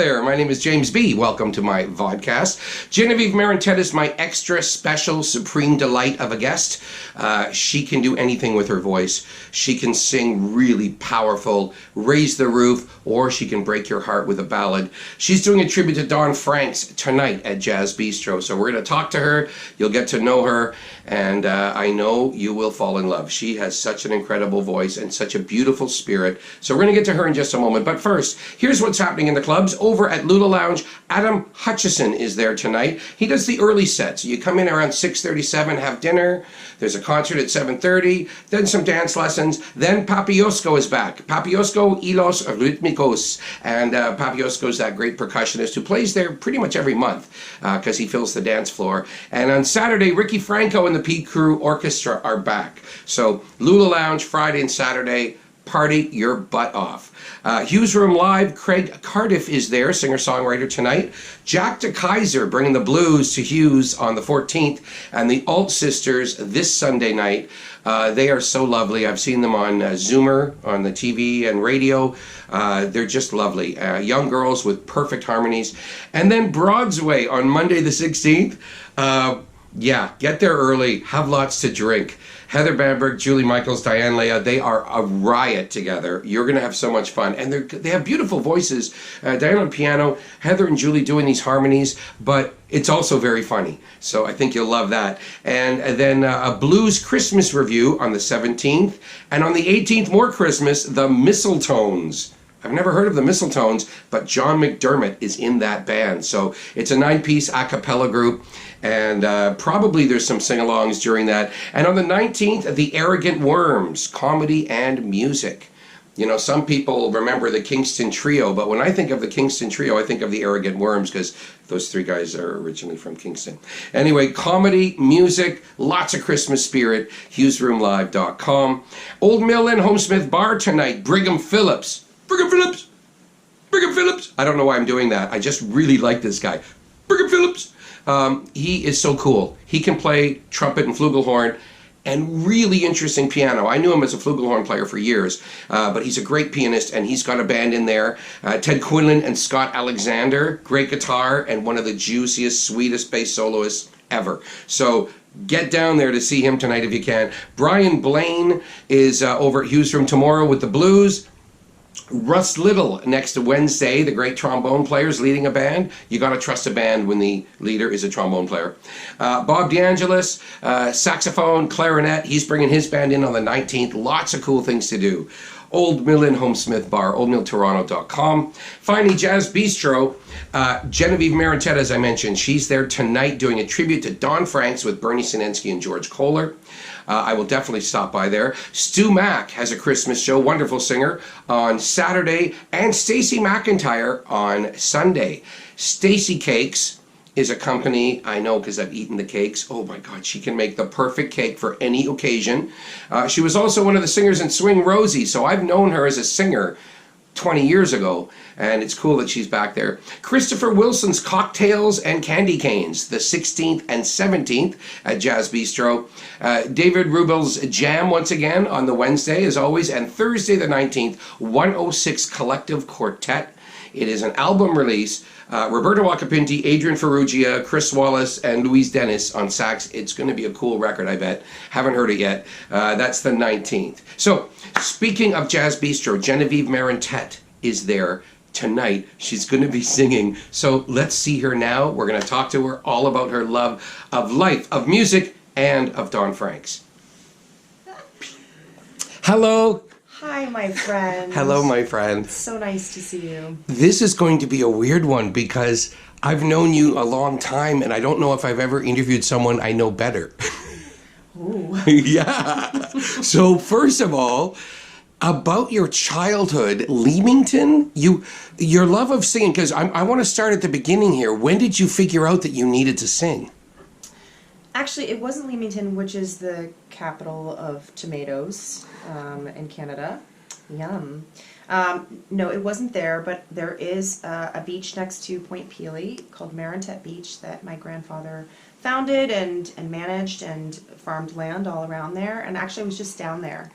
there, my name is James B. Welcome to my vodcast. Genevieve Marentette is my extra special supreme delight of a guest. She can do anything with her voice. She can sing really powerful, raise the roof, or she can break your heart with a ballad. She's doing a tribute to Dawn Franks tonight at Jazz Bistro. So we're going to talk to her, you'll get to know her, and I know you will fall in love. She has such an incredible voice and such a beautiful spirit. So we're going to get to her in just a moment. But first, here's what's happening in the clubs. Over at Lula Lounge, Adam Hutchison is there tonight. He does the early set. So you come in around 6:37, have dinner. There's a concert at 7:30, then some dance lessons. Then Papiosco is back. Papiosco Ilos Ritmicos. And Papiosco's that great percussionist who plays there pretty much every month because he fills the dance floor. And on Saturday, Ricky Franco and the P Crew Orchestra are back. So Lula Lounge, Friday and Saturday, party your butt off. Hughes Room Live, Craig Cardiff is there, singer-songwriter tonight. Jack DeKaiser bringing the blues to Hughes on the 14th, and the Alt Sisters this Sunday night. They are so lovely. I've seen them on Zoomer, on the TV and radio. They're just lovely. Young girls with perfect harmonies. And then Broadsway on Monday the 16th. Yeah, get there early, have lots to drink. Heather Bamberg, Julie Michaels, Diane Leah, they are a riot together. You're going to have so much fun. And they have beautiful voices. Diane on piano, Heather and Julie doing these harmonies, but it's also very funny. So I think you'll love that. And then a blues Christmas review on the 17th. And on the 18th, more Christmas, the Mistletones. I've never heard of the Mistletones, but John McDermott is in that band. So it's a 9-piece a cappella group, and probably there's some sing-alongs during that. And on the 19th, the Arrogant Worms, comedy and music. You know, some people remember the Kingston Trio, but when I think of the Kingston Trio, I think of the Arrogant Worms because those three guys are originally from Kingston. Anyway, comedy, music, lots of Christmas spirit, HughesRoomLive.com. Old Mill Inn Homesmith Bar tonight, Brigham Phillips. Brigham Phillips! Brigham Phillips! I don't know why I'm doing that. I just really like this guy. Brigham Phillips! He is so cool. He can play trumpet and flugelhorn and really interesting piano. I knew him as a flugelhorn player for years, but he's a great pianist, and he's got a band in there. Ted Quinlan and Scott Alexander, great guitar, and one of the juiciest, sweetest bass soloists ever. So get down there to see him tonight if you can. Brian Blaine is over at Hughes Room tomorrow with the blues. Russ Little next Wednesday, the great trombone player, is leading a band. You got to trust a band when the leader is a trombone player. Bob DeAngelis, saxophone, clarinet, he's bringing his band in on the 19th. Lots of cool things to do. Old Mill Inn Homesmith Bar, oldmilltoronto.com. Finally, Jazz Bistro, Genevieve Marentette, as I mentioned, she's there tonight doing a tribute to Dawn Franks with Bernie Sinensky and George Kohler. I will definitely stop by there. Stu Mack has a Christmas show, wonderful singer, on Saturday, and Stacey McIntyre on Sunday. Stacy Cakes is a company, I know because I've eaten the cakes. Oh my God, she can make the perfect cake for any occasion. She was also one of the singers in Swing Rosie, so I've known her as a singer 20 years ago, and it's cool that she's back there. Christopher Wilson's Cocktails and Candy Canes, the 16th and 17th at Jazz Bistro. David Rubel's Jam once again on the Wednesday, as always, and Thursday the 19th, 106 Collective Quartet. It is an album release. Roberto Acapinti, Adrian Ferrugia, Chris Wallace, and Louise Dennis on sax. It's going to be a cool record, I bet. Haven't heard it yet. That's the 19th. So, speaking of Jazz Bistro, Genevieve Marentette is there tonight. She's going to be singing. So, let's see her now. We're going to talk to her all about her love of life, of music, and of Dawn Franks. Hello. Hi, my friend. Hello, my friend. So nice to see you. This is going to be a weird one because I've known you a long time, and I don't know if I've ever interviewed someone I know better. Ooh. Yeah. So first of all, about your childhood, Leamington, your love of singing, because I want to start at the beginning here. When did you figure out that you needed to sing? Actually, it wasn't Leamington, which is the capital of tomatoes in Canada. Yum. No, it wasn't there, but there is a beach next to Point Pelee called Marentette Beach that my grandfather founded and managed and farmed land all around there. And actually, I was just down there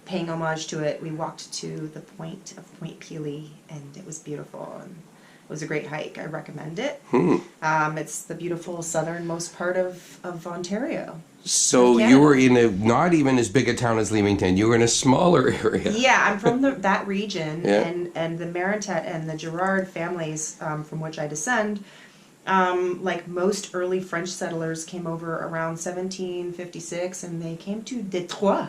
paying homage to it, we walked to the point of Point Pelee, and it was beautiful. And it was a great hike. I recommend it. It's the beautiful southernmost part of Ontario. So you were in a not even as big a town as Leamington. You were in a smaller area. Yeah, I'm from that region, Yeah. and the Marentette and the Girard families from which I descend, like most early French settlers, came over around 1756, and they came to Detroit,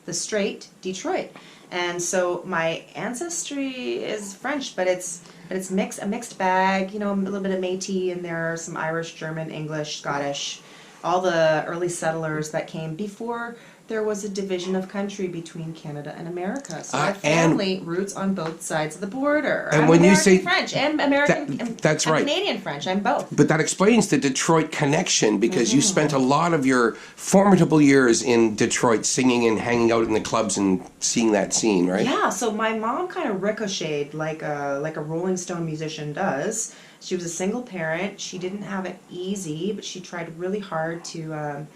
the Strait, Detroit. And so my ancestry is French, but it's a mixed bag. You know, a little bit of Métis in there, some Irish, German, English, Scottish. All the early settlers that came before there was a division of country between Canada and America. So I have family roots on both sides of the border. And I'm when American you say French and American, that's right. Canadian French. I'm both. But that explains the Detroit connection, because you spent a lot of your formidable years in Detroit singing and hanging out in the clubs and seeing that scene, right? Yeah. So my mom kind of ricocheted like a Rolling Stone musician does. She was a single parent. She didn't have it easy, but she tried really hard to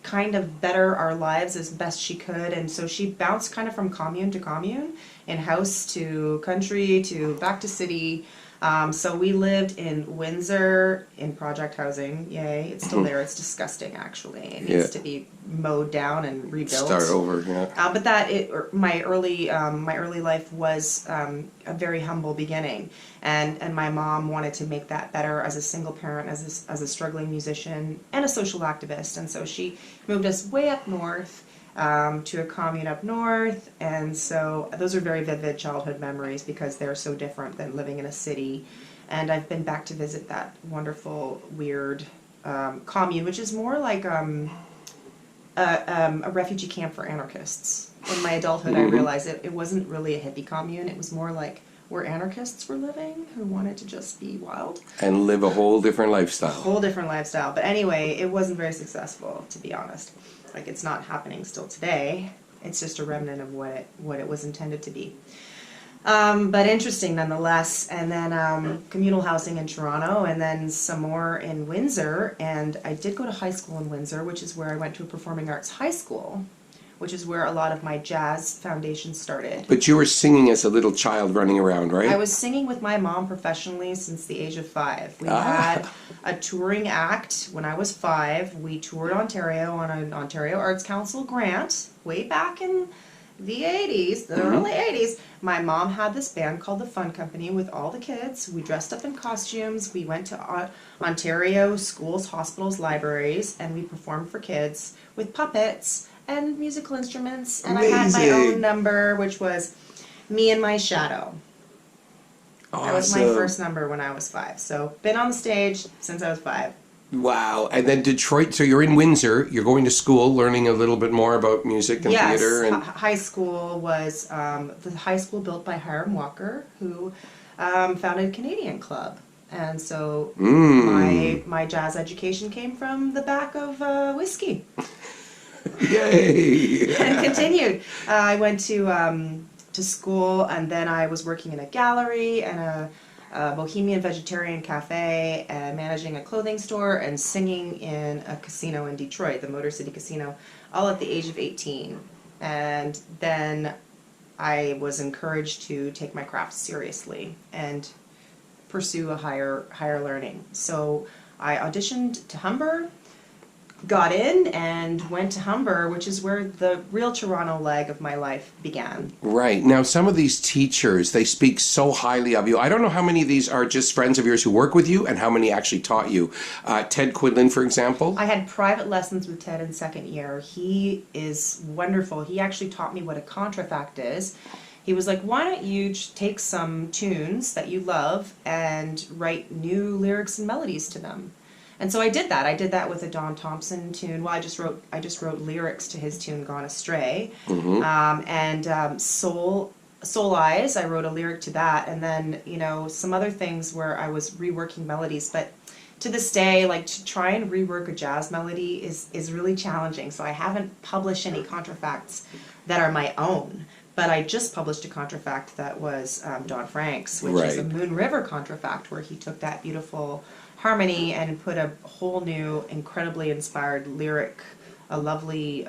kind of better our lives as best she could. And so she bounced kind of from commune to commune, in house to country to back to city. So we lived in Windsor in project housing. Yay, it's still there. It's disgusting, actually. It needs to be mowed down and rebuilt. Start over, yeah. But my early life was a very humble beginning, and my mom wanted to make that better as a single parent, as a struggling musician and a social activist, and so she moved us way up north. To a commune up north, and so those are very vivid childhood memories because they're so different than living in a city. And I've been back to visit that wonderful, weird commune, which is more like a refugee camp for anarchists. In my adulthood, I realized it wasn't really a hippie commune. It was more like where anarchists were living who wanted to just be wild. And live a whole different lifestyle. Whole different lifestyle. But anyway, it wasn't very successful, to be honest. Like, it's not happening still today. It's just a remnant of what it was intended to be. But interesting nonetheless. And then communal housing in Toronto, and then some more in Windsor. And I did go to high school in Windsor, which is where I went to a performing arts high school, which is where a lot of my jazz foundation started. But you were singing as a little child running around, right? I was singing with my mom professionally since the age of 5. We had a touring act when I was 5. We toured Ontario on an Ontario Arts Council grant way back in the 80s, the early 80s. My mom had this band called the Fun Company with all the kids. We dressed up in costumes. We went to Ontario schools, hospitals, libraries, and we performed for kids with puppets and musical instruments. And Amazing. I had my own number, which was Me and My Shadow. Awesome. That was my first number when I was 5. So been on the stage since I was 5. Wow. And then Detroit, so you're in Windsor, you're going to school, learning a little bit more about music and theater. And High school was the high school built by Hiram Walker, who founded a Canadian club. And so my jazz education came from the back of whiskey. Yay! And continued. I went to school, and then I was working in a gallery and a Bohemian vegetarian cafe, and managing a clothing store, and singing in a casino in Detroit, the Motor City Casino, all at the age of 18. And then I was encouraged to take my craft seriously and pursue a higher learning. So I auditioned to Humber, got in, and went to Humber, which is where the real Toronto leg of my life began. Right. Now, some of these teachers, they speak so highly of you. I don't know how many of these are just friends of yours who work with you and how many actually taught you. Ted Quidlin, for example. I had private lessons with Ted in second year. He is wonderful. He actually taught me what a contrafact is. He was like, why don't you take some tunes that you love and write new lyrics and melodies to them? And so I did that. I did that with a Don Thompson tune. Well, I just wrote lyrics to his tune "Gone Astray," and Soul Eyes. I wrote a lyric to that, and then some other things where I was reworking melodies. But to this day, like, to try and rework a jazz melody is really challenging. So I haven't published any contrafacts that are my own. But I just published a contrafact that was Don Frank's, which is a Moon River contrafact, where he took that beautiful harmony and put a whole new, incredibly inspired lyric a lovely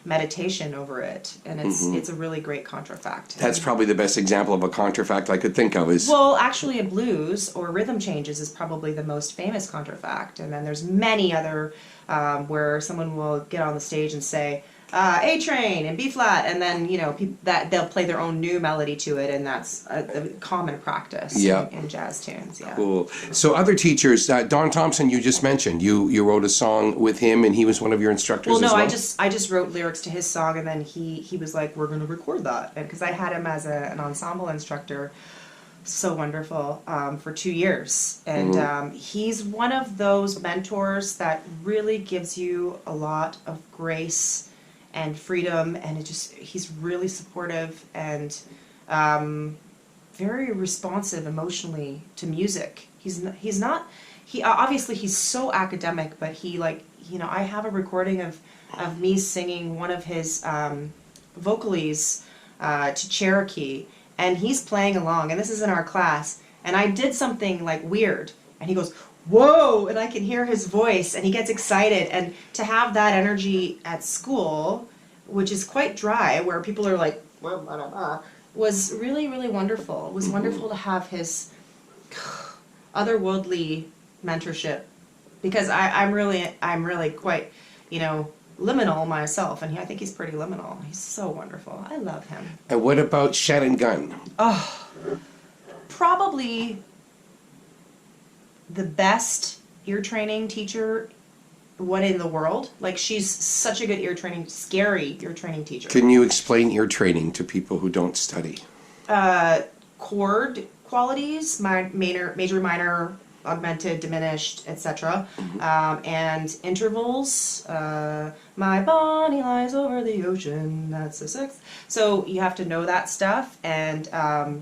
meditation over it, and it's a really great contrafact. That's probably the best example of a contrafact I could think of. Is Well, actually, a blues or rhythm changes is probably the most famous contrafact, and then there's many other where someone will get on the stage and say A train and B flat, and then that they'll play their own new melody to it, and that's a common practice in jazz tunes. Yeah. Cool. So other teachers, Don Thompson, you just mentioned, you wrote a song with him, and he was one of your instructors. Well, no, as well? I just wrote lyrics to his song, and then he was like, "We're going to record that," and because I had him as an ensemble instructor, so wonderful, for 2 years, and he's one of those mentors that really gives you a lot of grace and freedom, and he's really supportive and very responsive emotionally to music. Obviously he's so academic, but I have a recording of me singing one of his vocalies to Cherokee, and he's playing along, and this is in our class, and I did something like weird, and he goes, "Whoa!" and I can hear his voice, and he gets excited, and to have that energy at school, which is quite dry, where people are like, blah, blah, blah, blah, was really, really wonderful. It was wonderful to have his otherworldly mentorship, because I'm really quite, liminal myself, and I think he's pretty liminal. He's so wonderful. I love him. And what about Shannon Gunn? Oh, probably the best ear training teacher in the world. Like, she's such a good scary ear training teacher. Can you explain ear training to people who don't study? Chord qualities, major, minor, augmented, diminished, etc. And intervals. My body lies over the ocean. That's the sixth. So you have to know that stuff, and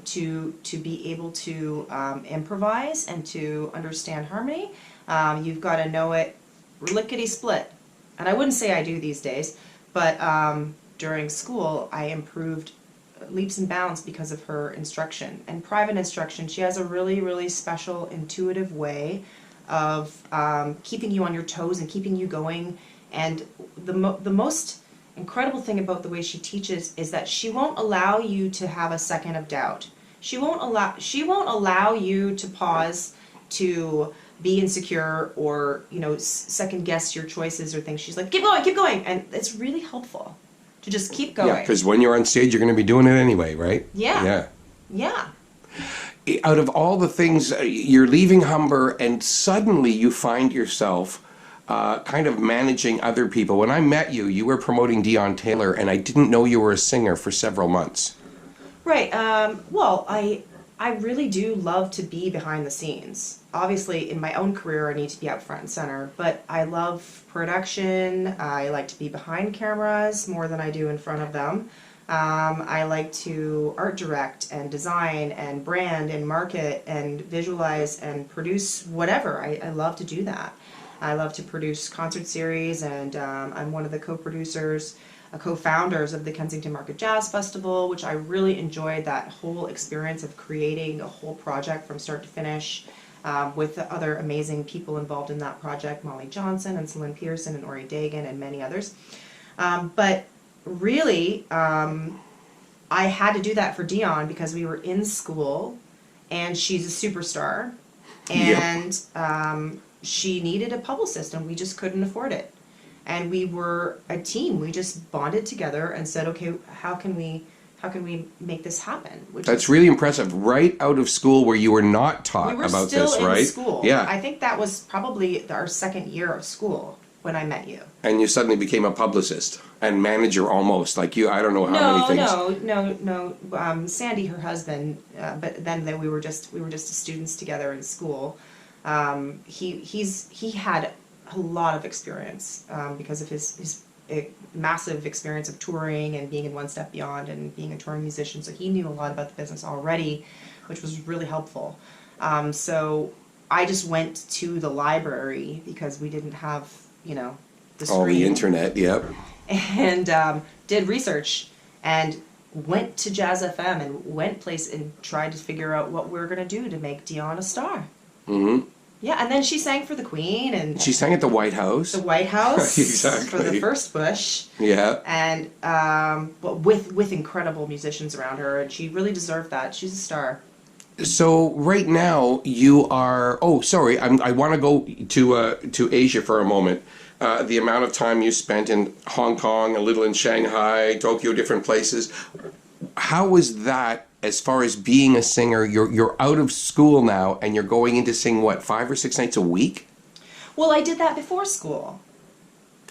to be able to improvise and to understand harmony, you've got to know it lickety split. And I wouldn't say I do these days, but during school I improved leaps and bounds because of her instruction and private instruction. She has a really, really special, intuitive way of keeping you on your toes and keeping you going. And the most incredible thing about the way she teaches is that she won't allow you to have a second of doubt. She won't allow you to pause, to be insecure, or second guess your choices or things. She's like, keep going, and it's really helpful to just keep going. Yeah, because when you're on stage, you're going to be doing it anyway, right? Yeah. Out of all the things, you're leaving Humber, and suddenly you find yourself kind of managing other people. When I met you, you were promoting Dion Taylor, and I didn't know you were a singer for several months. Right. Well, I really do love to be behind the scenes. Obviously, in my own career, I need to be out front and center, but I love production. I like to be behind cameras more than I do in front of them. I like to art direct and design and brand and market and visualize and produce whatever. I love to do that. I love to produce concert series, and I'm one of the co-producers, co-founders of the Kensington Market Jazz Festival, which I really enjoyed that whole experience of creating a whole project from start to finish, with the other amazing people involved in that project, Molly Johnson and Celine Pearson and Ori Dagan and many others. But really, I had to do that for Dion because we were in school, and she's a superstar, and she needed a publicist, and we just couldn't afford it. And we were a team. We just bonded together and said, okay, how can we make this happen? That's really impressive. Right out of school, where you were not taught about this, right? We were still in school. Yeah. I think that was probably our second year of school when I met you. And you suddenly became a publicist and manager almost, like you. I don't know how many things. No. Sandy, her husband, but then we were just students together in school. He had a lot of experience because of his massive experience of touring and being in One Step Beyond and being a touring musician. So he knew a lot about the business already, which was really helpful. So I just went to the library because we didn't have, the screen. All the internet, yep. And did research and went to Jazz FM and went and tried to figure out what we were going to do to make Dion a star. Mm-hmm. Yeah, and then she sang for the Queen and She sang at the White House. the White House Exactly. for the first Bush. Yeah. And but with incredible musicians around her, and she really deserved that. She's a star. So right now you are. Oh, sorry. I want to go to Asia for a moment. The amount of time you spent in Hong Kong, a little in Shanghai, Tokyo, different places. How was that as far as being a singer? You're out of school now, and you're going in to sing what, 5 or 6 nights a week? Well, I did that before school.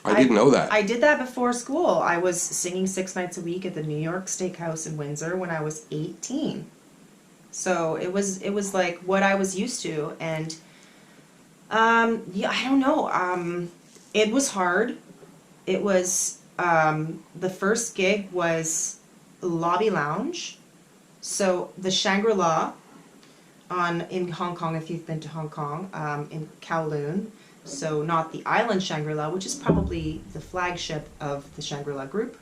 I didn't know that. I did that before school. I was singing 6 nights a week at the New York Steakhouse in Windsor when I was 18. So it was like what I was used to, and yeah, I don't know. It was hard. It was the first gig was Lobby Lounge, so the Shangri-La in Hong Kong. If you've been to Hong Kong, in Kowloon. So not the island Shangri-La, which is probably the flagship of the Shangri-La group,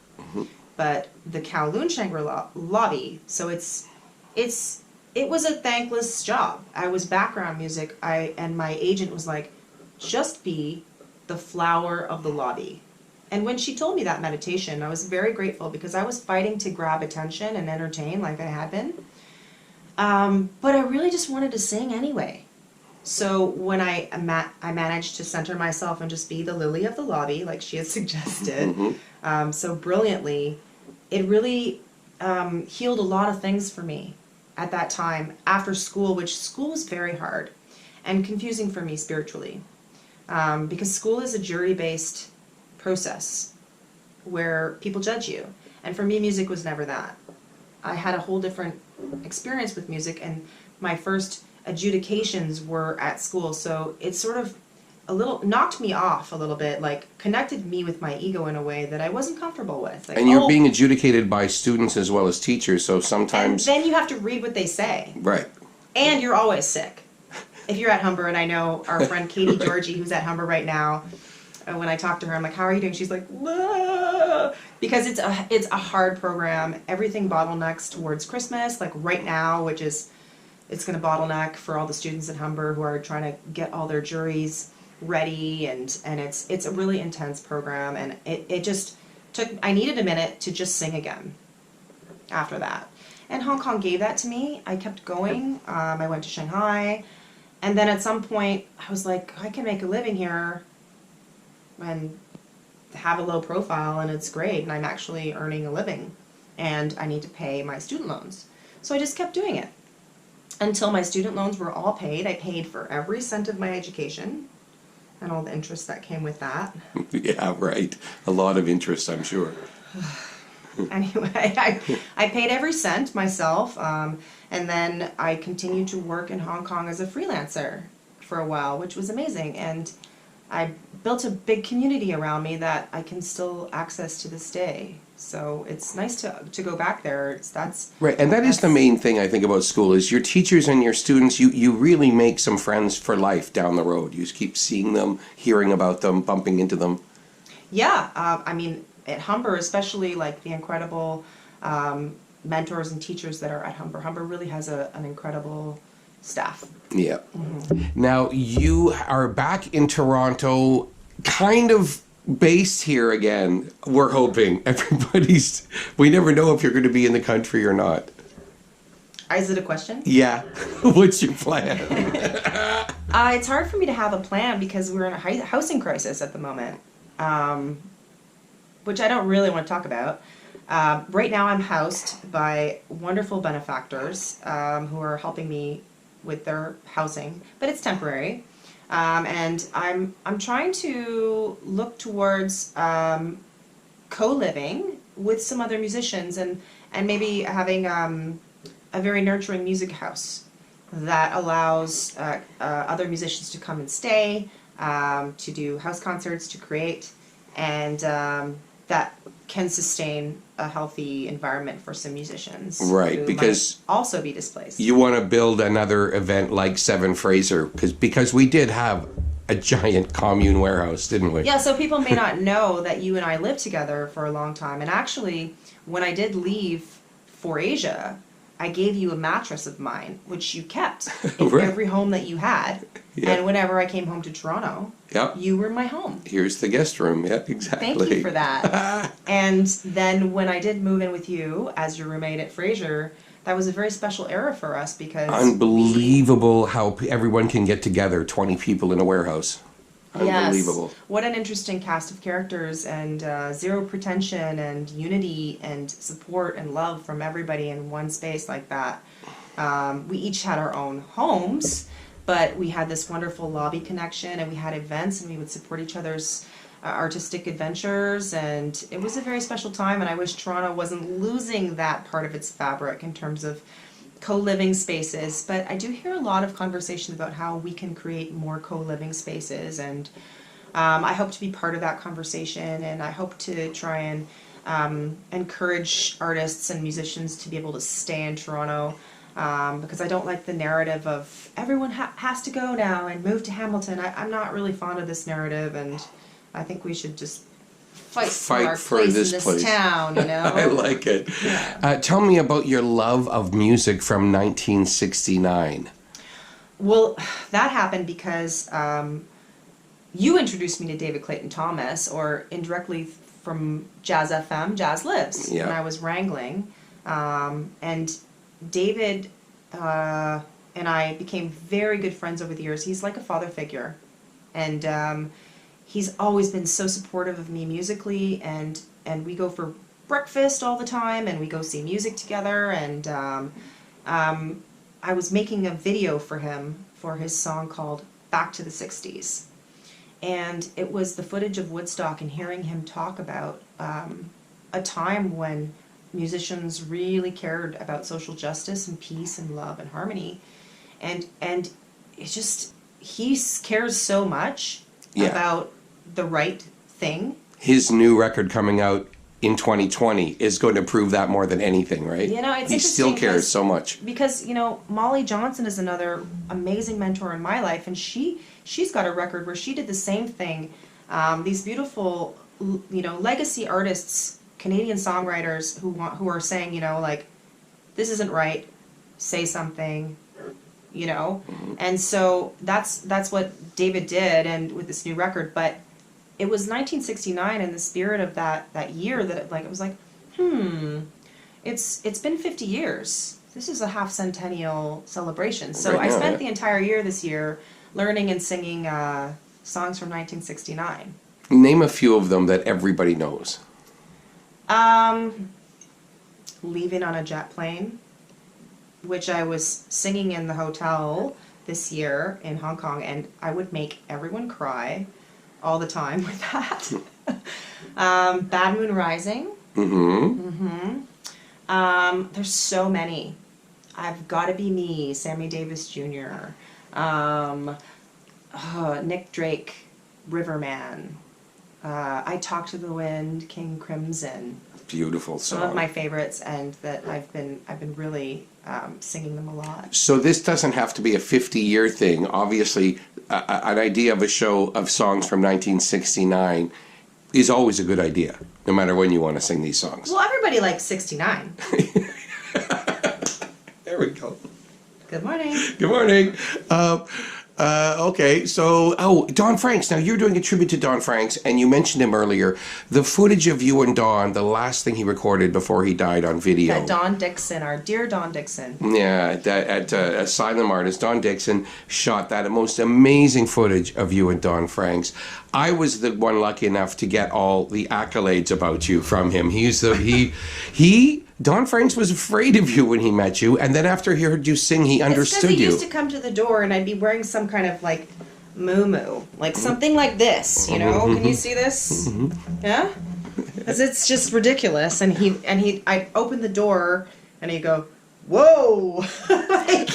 but the Kowloon Shangri-La lobby. So it was a thankless job. I was background music. And my agent was like, just be the flower of the lobby. And when she told me that meditation, I was very grateful because I was fighting to grab attention and entertain like I had been. But I really just wanted to sing anyway. So when I managed to center myself and just be the lily of the lobby, like she had suggested, so brilliantly, it really healed a lot of things for me at that time after school, which school was very hard and confusing for me spiritually, because school is a jury-based process where people judge you. And for me, music was never that. I had a whole different experience with music, and my first adjudications were at school, so it sort of knocked me off a little bit, like connected me with my ego in a way that I wasn't comfortable with. Like, and you're being adjudicated by students as well as teachers, so sometimes... And then you have to read what they say. Right. And you're always sick. If you're at Humber, and I know our friend Katie Georgie, who's at Humber right now, when I talk to her, I'm like, how are you doing? She's like, whoa! Because it's a hard program. Everything bottlenecks towards Christmas, like right now, which is, it's going to bottleneck for all the students at Humber who are trying to get all their juries ready, and it's a really intense program, and it just took, I needed a minute to just sing again after that. And Hong Kong gave that to me. I kept going. I went to Shanghai, and then at some point I was like, I can make a living here and have a low profile, and it's great, and I'm actually earning a living, and I need to pay my student loans. So I just kept doing it until my student loans were all paid. I paid for every cent of my education and all the interest that came with that. Yeah, right. A lot of interest, I'm sure. Anyway, I paid every cent myself, and then I continued to work in Hong Kong as a freelancer for a while, which was amazing, and I built a big community around me that I can still access to this day. So it's nice to go back there. That's right, and that is the main thing I think about school is your teachers and your students. You really make some friends for life down the road. You just keep seeing them, hearing about them, bumping into them. Yeah, I mean, at Humber, especially like the incredible mentors and teachers that are at Humber. Humber really has an incredible staff. Yeah. Now you are back in Toronto, kind of based here again. We're hoping. We never know if you're going to be in the country or not. Is it a question? Yeah. What's your plan? It's hard for me to have a plan because we're in a housing crisis at the moment, which I don't really want to talk about. Right now I'm housed by wonderful benefactors who are helping me with their housing, but it's temporary. And I'm trying to look towards co-living with some other musicians and maybe having a very nurturing music house that allows other musicians to come and stay, to do house concerts, to create, and that can sustain a healthy environment for some musicians. Right, who because might also be displaced. You want to build another event like Seven Fraser, because we did have a giant commune warehouse, didn't we? Yeah, so people may not know that you and I lived together for a long time. And actually, when I did leave for Asia, I gave you a mattress of mine, which you kept in Right. every home that you had. Yeah. And whenever I came home to Toronto, Yep. you were my home. Here's the guest room. Yep, exactly. Thank you for that. And then when I did move in with you as your roommate at Fraser, that was a very special era for us because Unbelievable how everyone can get together, 20 people in a warehouse. Unbelievable. Yes. What an interesting cast of characters and zero pretension and unity and support and love from everybody in one space like that. We each had our own homes, but we had this wonderful lobby connection and we had events and we would support each other's artistic adventures, and it was a very special time, and I wish Toronto wasn't losing that part of its fabric in terms of co-living spaces. But I do hear a lot of conversation about how we can create more co-living spaces, and I hope to be part of that conversation, and I hope to try and encourage artists and musicians to be able to stay in Toronto, because I don't like the narrative of everyone has to go now and move to Hamilton. I'm not really fond of this narrative, and I think we should just fight for our place in this town, you know? I like it. Yeah. Tell me about your love of music from 1969. Well, that happened because you introduced me to David Clayton Thomas, or indirectly from Jazz FM, Jazz Lives, when I was wrangling. And David and I became very good friends over the years. He's like a father figure. And he's always been so supportive of me musically, and we go for breakfast all the time, and we go see music together, and I was making a video for him for his song called Back to the 60s. And it was the footage of Woodstock and hearing him talk about a time when musicians really cared about social justice and peace and love and harmony. And it's just, he cares so much about the right thing. His new record coming out in 2020 is going to prove that more than anything, right? You know, it's he still cares so much. Because, you know, Molly Johnson is another amazing mentor in my life, and she's got a record where she did the same thing. These beautiful, you know, legacy artists, Canadian songwriters who are saying, you know, like, this isn't right, say something, you know. And so that's what David did, and with this new record. But it was 1969, in the spirit of that year, that it was like, it's been 50 years. This is a half centennial celebration. So I spent the entire year this year learning and singing songs from 1969. Name a few of them that everybody knows. Leaving on a Jet Plane, which I was singing in the hotel this year in Hong Kong, and I would make everyone cry all the time with that. Bad Moon Rising. There's so many. I've Gotta Be Me, Sammy Davis Jr. Nick Drake, Riverman. I Talk to the Wind, King Crimson. Beautiful song. Some of my favorites, and that I've been really singing them a lot. So this doesn't have to be a 50-year thing. Obviously, an idea of a show of songs from 1969 is always a good idea, no matter when you want to sing these songs. Well, everybody likes 69. There we go. Good morning. Good morning. Okay, so, Don Franks. Now, you're doing a tribute to Don Franks, and you mentioned him earlier. The footage of you and Don, the last thing he recorded before he died on video. That Don Dixon, our dear Don Dixon. Yeah, at Asylum Artist, Don Dixon shot that most amazing footage of you and Don Franks. I was the one lucky enough to get all the accolades about you from him. Don Franks was afraid of you when he met you, and then after he heard you sing, he understood you. He used to come to the door, and I'd be wearing some kind of, like, moo-moo. Like, something like this, you know? Can you see this? Yeah? Because it's just ridiculous. And I'd open the door, and he'd go, whoa! Like,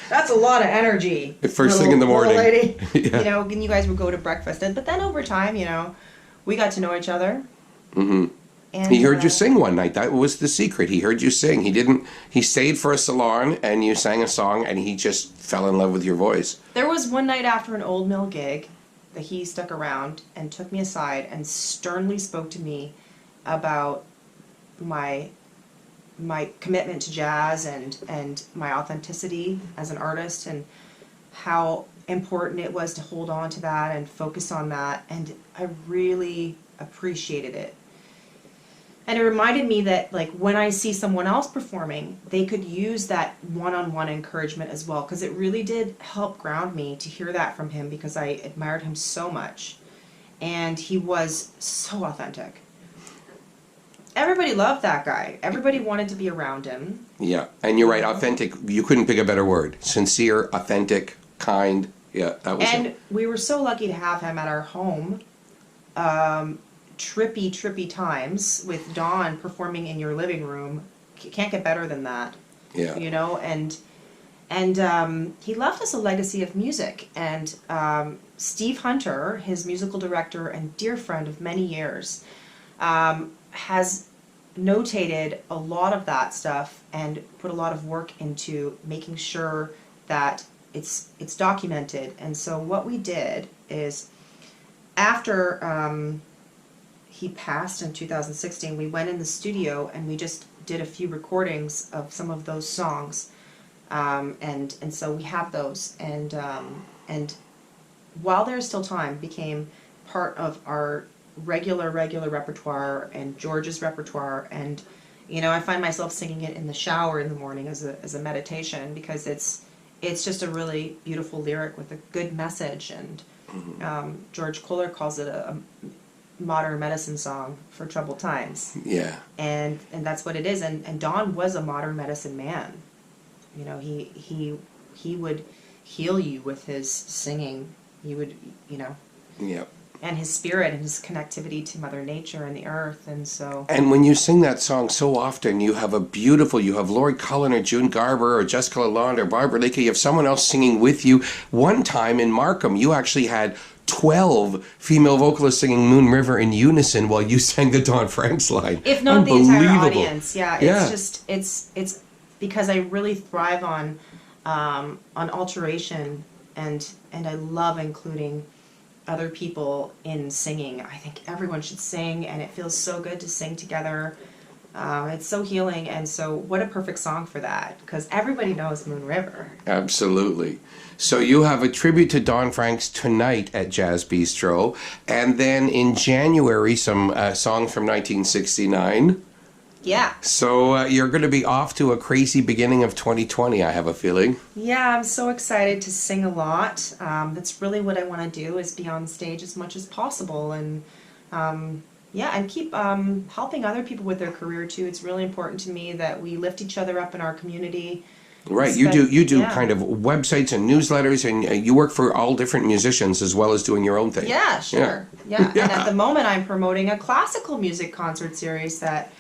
that's a lot of energy. First thing in the morning. Lady. Yeah. You know, and you guys would go to breakfast. But then over time, you know, we got to know each other. And, he heard you sing one night. That was the secret. He heard you sing. He stayed for a salon, and you sang a song, and he just fell in love with your voice. There was one night after an Old Mill gig that he stuck around and took me aside and sternly spoke to me about my commitment to jazz and my authenticity as an artist, and how important it was to hold on to that and focus on that, and I really appreciated it. And it reminded me that, like, when I see someone else performing, they could use that one-on-one encouragement as well, because it really did help ground me to hear that from him, because I admired him so much. And he was so authentic. Everybody loved that guy. Everybody wanted to be around him. Yeah, and you're right, authentic. You couldn't pick a better word. Sincere, authentic, kind. Yeah, that was And it. we were so lucky to have him at our home. Trippy times with Dawn performing in your living room. Can't get better than that. Yeah. You know, and he left us a legacy of music. And Steve Hunter, his musical director and dear friend of many years, has notated a lot of that stuff and put a lot of work into making sure that it's documented. And so what we did is, after he passed in 2016, we went in the studio and we just did a few recordings of some of those songs, and so we have those, and While There's Still Time became part of our regular repertoire and George's repertoire. And you know, I find myself singing it in the shower in the morning as a meditation, because it's just a really beautiful lyric with a good message. And George Kohler calls it a modern medicine song for troubled times. Yeah. And that's what it is. And Don was a modern medicine man. You know, he would heal you with his singing. He would, you know. Yeah. And his spirit and his connectivity to Mother Nature and the earth. And so. And when you sing that song so often, you have Lori Cullen or June Garber or Jessica Lalonde or Barbara Lake. You have someone else singing with you. One time in Markham, you actually had 12 female vocalists singing Moon River in unison while you sang the Don Franks line. If not the entire audience. Yeah. It's just, it's because I really thrive on alteration, and I love including other people in singing. I think everyone should sing, and it feels so good to sing together. It's so healing, and so what a perfect song for that, because everybody knows Moon River. Absolutely. So you have a tribute to Don Franks tonight at Jazz Bistro, and then in January some songs from 1969. Yeah. So you're going to be off to a crazy beginning of 2020, I have a feeling. Yeah, I'm so excited to sing a lot. That's really what I want to do, is be on stage as much as possible, and and keep helping other people with their career too. It's really important to me that we lift each other up in our community. Right, you do kind of websites and newsletters, and you work for all different musicians as well as doing your own thing. Yeah, sure. Yeah. And at the moment I'm promoting a classical music concert series that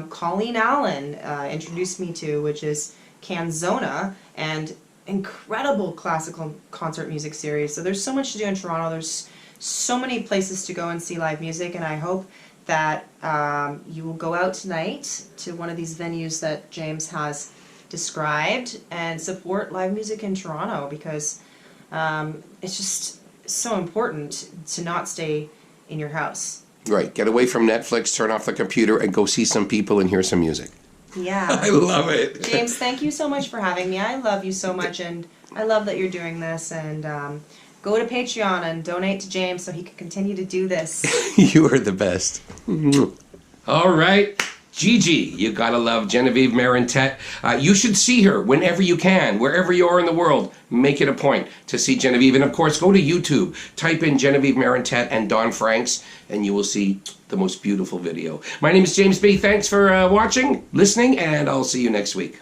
Colleen Allen introduced me to, which is Canzona, and incredible classical concert music series. So there's so much to do in Toronto. There's so many places to go and see live music, and I hope that you will go out tonight to one of these venues that Jaymz has described and support live music in Toronto, because it's just so important to not stay in your house. Right, get away from Netflix, turn off the computer, and go see some people and hear some music. Yeah. I love it. Jaymz, thank you so much for having me. I love you so much, and I love that you're doing this. And go to Patreon and donate to Jaymz so he can continue to do this. You are the best. All right. Gigi, you gotta love Genevieve Marentette. You should see her whenever you can, wherever you are in the world. Make it a point to see Genevieve. And of course, go to YouTube, type in Genevieve Marentette and Don Franks, and you will see the most beautiful video. My name is Jaymz B. Thanks for watching, listening, and I'll see you next week.